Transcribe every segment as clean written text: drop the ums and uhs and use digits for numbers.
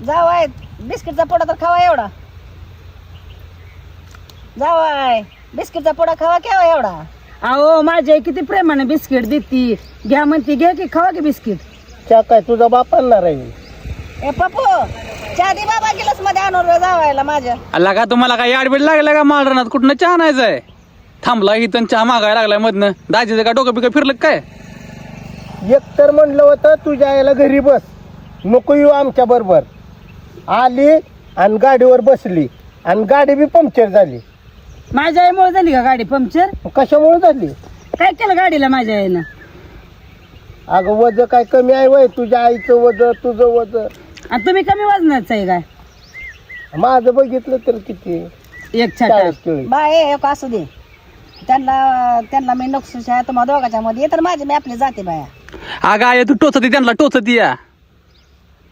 जावाय बिस्किटचा पोडा तर खावा एवढा. जावाय बिस्किटचा पोडा खावा केव्हा एवढा. अहो माझ्या किती प्रेमाने बिस्किट देती. घ्या म्हणते घ्या की खावा की बिस्किट. त्या काय तुझा बाप आणणार आहे. ए पप्पू चहा दे बाबा गिलास मध्ये आणून जावायला माझ्या. अल्ला का तुम्हाला काय आडबीड लागला का माळरानात कुठनं चहा आणायचंय. थांबला इथं चहा मागायला लागलाय मधनं. दाजीचं का डोकं बिकं फिरलं काय. एक तर म्हणलं होतं तुझ्या आईला घरी बस नको येऊ आमच्या बरोबर. आली आणि गाडीवर बसली आणि गाडी बी पंक्चर झाली. माझ्या आईमुळे झाली का गाडी पंक्चर. कशामुळे झाली. काय केलं गाडीला माझ्या आईनं. अगं वज काय कमी आहे वय तुझ्या आईचं वज तुझं वज. आणि तुम्ही कमी वजनाच आहे काय. माझं बघितलं तर किती एक छाटा 40 किलो. बाय एक असू दे. त्यांना मी नक्षुश आहे तुम्हा दोघाच्या मध्ये तर माझी मी आपली जाते बाया. अगं आय तू टोचती त्यांना टोचती या.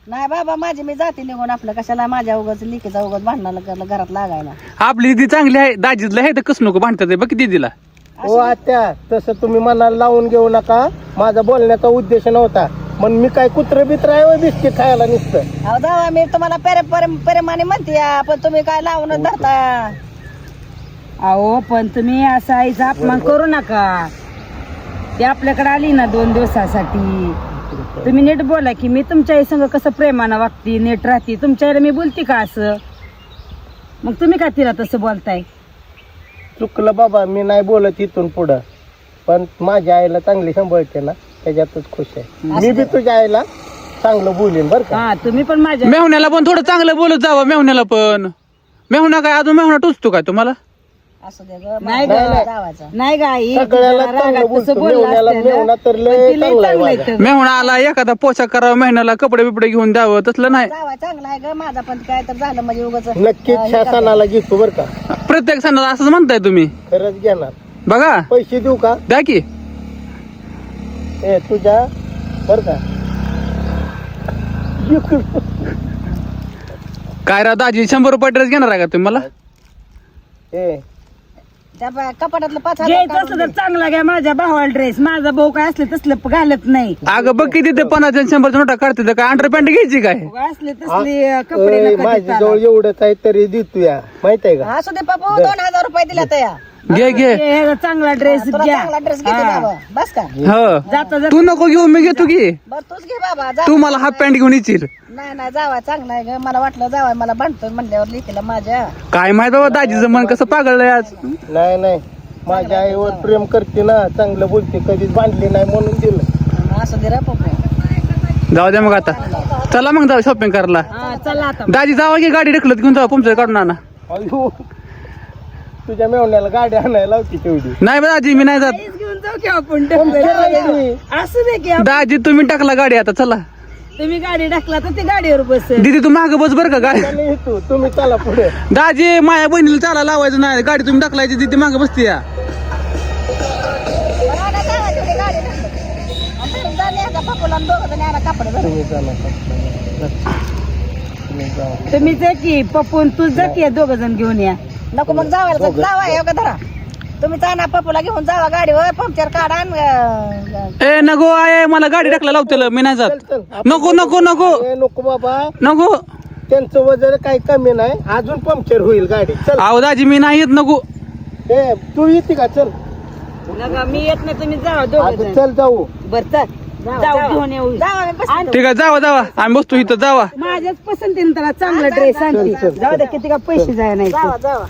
नाही बाबा माझी मी जाते निघून. आपलं कशाला माझ्या उगाच लिकीचा उगाच भांडणाला घरात लागायला. आपली ती चांगली आहे. दाजीतलं आहे तर कसं नको भांडतात बघ किती दिला. हो आत्या तसं तुम्ही मनाला लावून घेऊ नका. माझा बोलण्याचा उद्देश नव्हता. पण मी काय कुत्र बित्र आहे होय बिस्किट खायला नुसतं. अहो जावा मी तुम्हाला पेरेमाने म्हणते पण तुम्ही काय लावूनच धरता. अहो पण तुम्ही असा आईचा अपमान करू नका. ती आपल्याकडे आली ना 2 दिवसासाठी. तुम्ही नीट बोला की मी तुमच्या आई संग कसं प्रेमानं वागते नीट राहते. तुमच्या आईला मी बोलते का असं. मग तुम्ही का तिला तसं बोलताय. चुकलं बाबा मी नाही बोलत इथून पुढं. पण माझ्या आईला चांगली सांभाळते ना त्याच्यातच खुश आहे. मी बी तुझ्या आईला चांगलं बोलीन बरं का. हा तुम्ही पण माझ्या मेहुण्याला पण थोडं चांगलं बोलत जावं. मेहुण्याला पण मेहुणा काय अजून मेहुणा टोचतो काय तुम्हाला. असू दे ग नाही जावाचा. नाही का आई सगळ्याला तिला चांगलं रागात बोलतो. तसं बोललं मेहुण्याला असतं ना, मेहुणा तर पण लय ती लय चांगला आहे चांगलं आहे माझा. तर. मेहुणा आला एखादा पोशाख करावा मेहुण्याला कपडे बिपडे घेऊन द्यावं तसलं नाही. जावा चांगला आहे ग माझा पण काय तर झालं म्हणजे उगाच नक्कीच शासनाला घेतो बरं का. प्रत्येक सणाला असंच म्हणताय तुम्ही. खरंच घेणार. बघा पैसे देऊ का द्या की. ए तुझ्या बरं का. काय राव दाजी 100 रुपये ड्रेस घेणार आहे का तुम्ही मला. ए त्या कपाटातलं 5,000 घ्यायचं असलं तर चांगला घ्या. माझ्या भावाला ड्रेस. माझा भाऊ काय असले तसलं घालत नाही. अगं बघ किती ते 50 आणि 100 नोटा काढते काय अंडर पॅन्ट घ्यायची काय. असले तसले कपडे नका माझ्या देताला. जवळ एवढंच आहे तरी देतो या माहित आहे का. असू दे पप्पू 2,000 रुपये दिल्या त्या. घे घे. हे चांगला ड्रेस तुला घ्या. चांगला ड्रेस घेते बाबा बस का. हो जाता जाता तू नको घेऊ मी घेतो की. बर तूच घे बाबा जा. तू मला हाफ पॅन्ट घेऊन येशील. नाही जावा चांगला आहे ग. मला वाटलं जावा मला भांडतोय म्हणल्यावर लिखीला माझ्या. काय माहित बाबा दाजीचं मन कसं पागळलंय आज. नाही माझ्या आईवर प्रेम करते ना चांगलं बोलते कधीच बांधली नाही म्हणून दिलं. असू दे रे पप्पू. जाऊ द्या मग आता. चला मग जाऊ शॉपिंग करायला. हा, चला आता दाजी जावा की गाडी ढकलत घेऊन जाऊ पंक्चर काढून आणा. अयो तुझ्या मेवण्याला गाडी आणायला लावती तेवढी. नाही बा दाजी मी नाही जात. घेऊन जाऊ की आपण राहिली. असू दे की आपण. दाजी तुम्ही टाकला गाडी आता चला. तुम्ही गाडी टाकला तर ते गाडीवर बसेल. दीदी तू माग बस बरं का गाडी. नाही तू तुम्ही चला पुढे. दाजी माझ्या बहिणीला चाला लावायचं नाही. गाडी तुम्ही टाकलायची दीदी माग बसते या. मला जावा तिथे गाडी टाकलं. आणि तुम्ही जा न्या का पप्पूला आणि दोघं जण आणा कापड भरून. तुम्ही चला तुम्ही जा. तुम्ही जा की पप्पून तू जा की 2 जण घेऊन या. नको मग जावायला जावा एवढं धरा. तुम्ही जाणार पप्पूला घेऊन जावा गाडीवर पंक्चर काढा आणि ए नको आहे मला गाडी टाकला लावतेल मी नाही जात. चल आपण नको नको नको ए, नको बाबा नको. त्यांचं वजन काही कमी नाही अजून पंक्चर होईल गाडी. चल अहो दाजी मी नाही येत नको. ए तू येते का चल. नका मी येत नाही तुम्ही जावा 2 आता जण. चल जाऊ. बर चल जाऊ घेऊन येऊ. जावा मी बस. ठीक आहे जावा जावा आम्ही बसतो इथं जावा. माझ्याच पसंतीने त्याला चांगला ड्रेस आणते. चल. जाऊ दे किती का पैसे जाय नाही जावा